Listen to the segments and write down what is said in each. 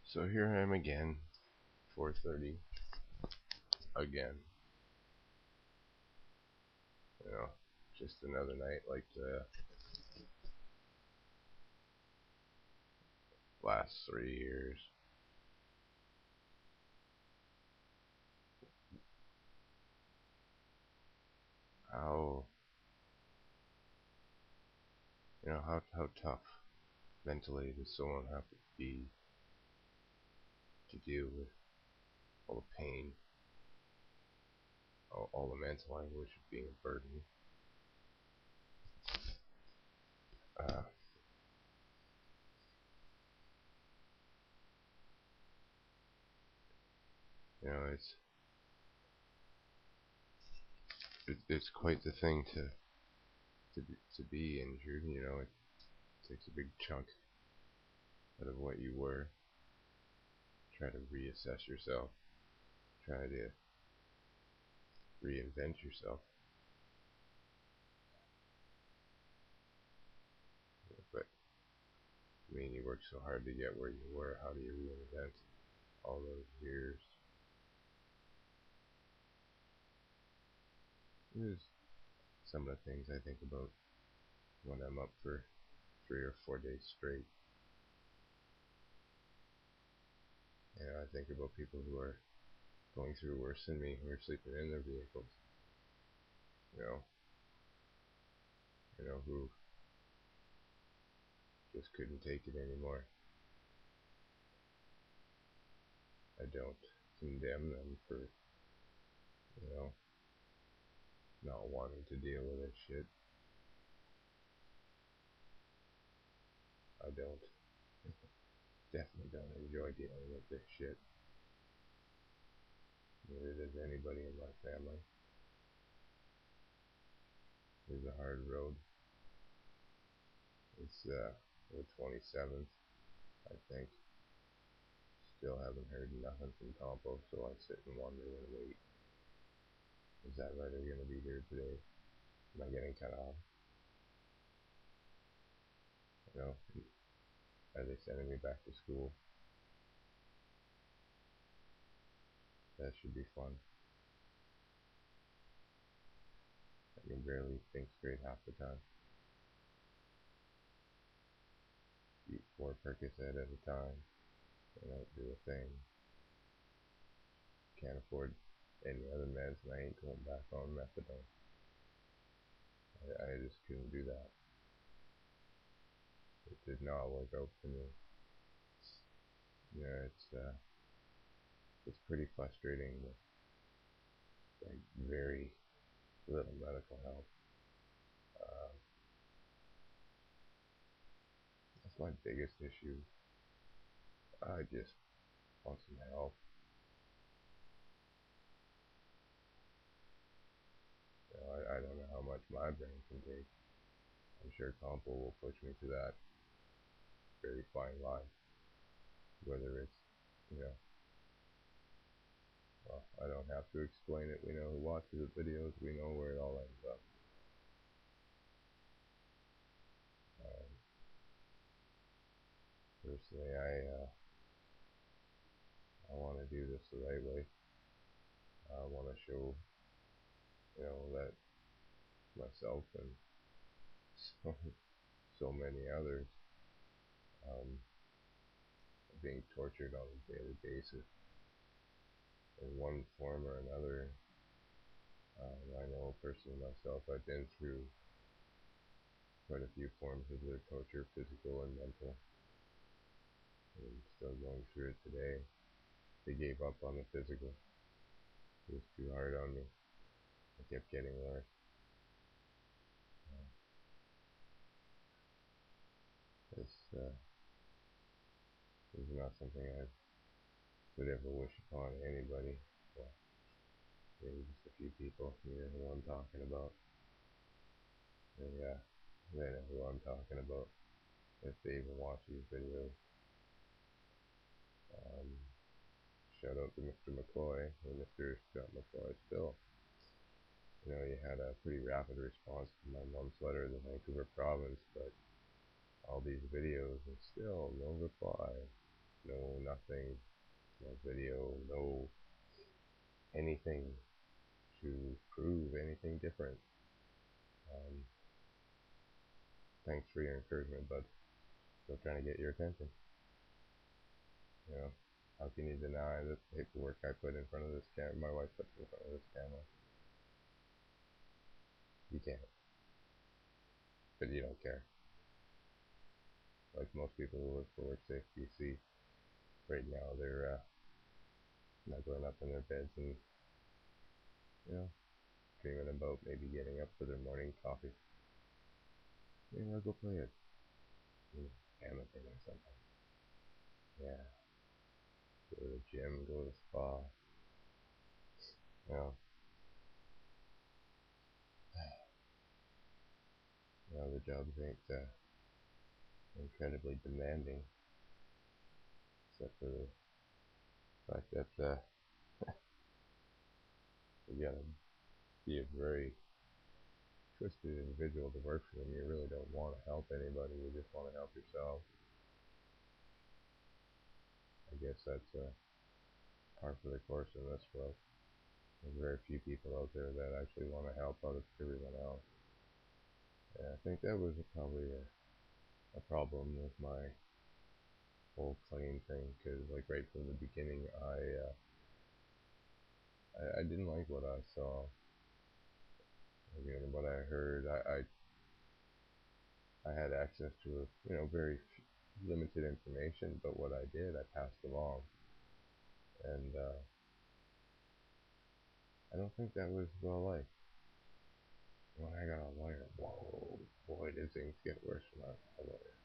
So here I am again, 4:30 again. You know, just another night like the last 3 years. How how tough mentally does someone have to be to deal with all the pain, all the mental anguish of being a burden? Uh, you know, it's quite the thing to be injured. You know, it takes a big chunk out of what you were. Try to reassess yourself. Try to reinvent yourself. But I mean, you worked so hard to get where you were. How do you reinvent all those years? There's some of the things I think about when I'm up for 3 or 4 days straight. And I think about people who are going through worse than me, who are sleeping in their vehicles. You know, who just couldn't take it anymore. I don't condemn them for, you know, not wanting to deal with this shit. I definitely don't enjoy dealing with this shit. Neither does anybody in my family. It's a hard road. It's the 27th, I think. Still haven't heard nothing from Compo, so I sit and wonder and wait. Is that letter going to be here today? Am I getting cut off? You know, are they sending me back to school? That should be fun. I can barely think straight half the time. Eat 4 Percocet at a time. And don't do a thing. Can't afford any other meds, and I ain't going back on methadone. I just couldn't do that. It did not work out for me. Yeah, it's pretty frustrating with like very little medical help. Uh, that's my biggest issue. I just want some help. You know, I don't know how much my brain can take. I'm sure Compo will push me to that very fine line. Whether it's, you know, well, I don't have to explain it. We know who watches the videos. We know where it all ends up. Um, Personally, I want to do this the right way. I want to show, that myself and so, so many others um, are being tortured on a daily basis in one form or another. I know personally myself, I've been through quite a few forms of their torture, physical and mental, and still going through it today. They gave up on the physical. It was too hard on me. I kept getting worse. This is not something I would ever wish upon anybody. Well, maybe just a few people. You know who I'm talking about. They know who I'm talking about. If they even watch these videos. Um, Shout out to Mr. McCoy, or Mr. Scott McCoy still. You had a pretty rapid response to my month's letter to the Vancouver province, but all these videos and still no reply. No, nothing. nothing, no video, no anything to prove anything different. Thanks for your encouragement, but still trying to get your attention. You know, how can you deny the paperwork I put in front of this camera, my wife puts in front of this camera? You can't, but you don't care. Like most people who work for WorkSafe BC, right now they're snuggling up in their beds and, you know, dreaming about maybe getting up for their morning coffee. Maybe I'll go play it. Hamilton or something. Yeah. Go to the gym, go to the spa. You know, the jobs ain't incredibly demanding, except for the fact that you gotta be a very twisted individual to work for them. You really don't want to help anybody, you just want to help yourself. I guess that's par for the course in this world. There's very few people out there that actually want to help out of everyone else. And I think that was probably a problem with my whole claim thing, because like right from the beginning, I didn't like what I saw. Again, what I heard, I had access to very limited information, but what I did, I passed along, and I don't think that was well liked. When I got a lawyer, whoa, boy, did things get worse when I got a lawyer.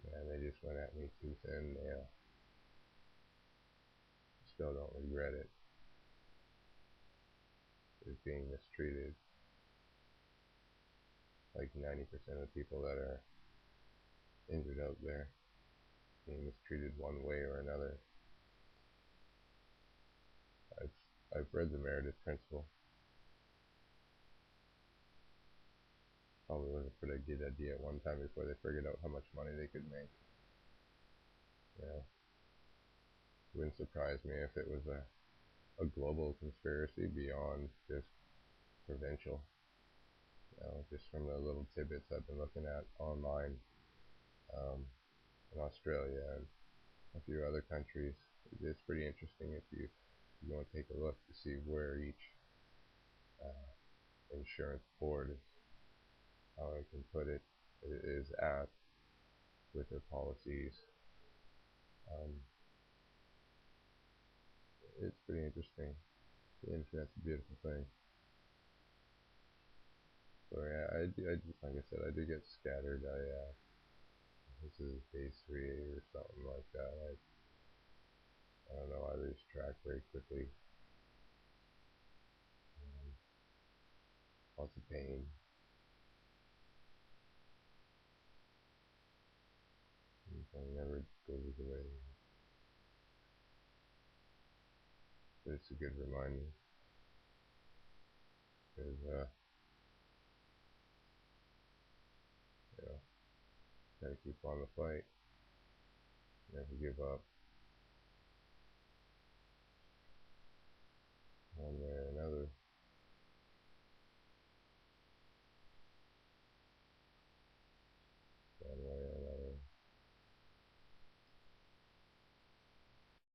Man, they just went at me tooth and nail. Still don't regret it. Just being mistreated. Like 90% of the people that are injured out there being mistreated one way or another. I've read the Meredith Principle. Probably was a pretty good idea at one time before they figured out how much money they could make. It wouldn't surprise me if it was a global conspiracy beyond just provincial. Just from the little tidbits I've been looking at online, in Australia and a few other countries. It's pretty interesting if you want to take a look to see where each insurance board is, how I can put it, is at with their policies. It's pretty interesting. The internet's a beautiful thing. So yeah, I just, like I said, I do get scattered. This is day 3 or something like that. I don't know, I lose track very quickly. Lots of pain. It never goes away. But it's a good reminder. Because, gotta keep on the fight. Never give up.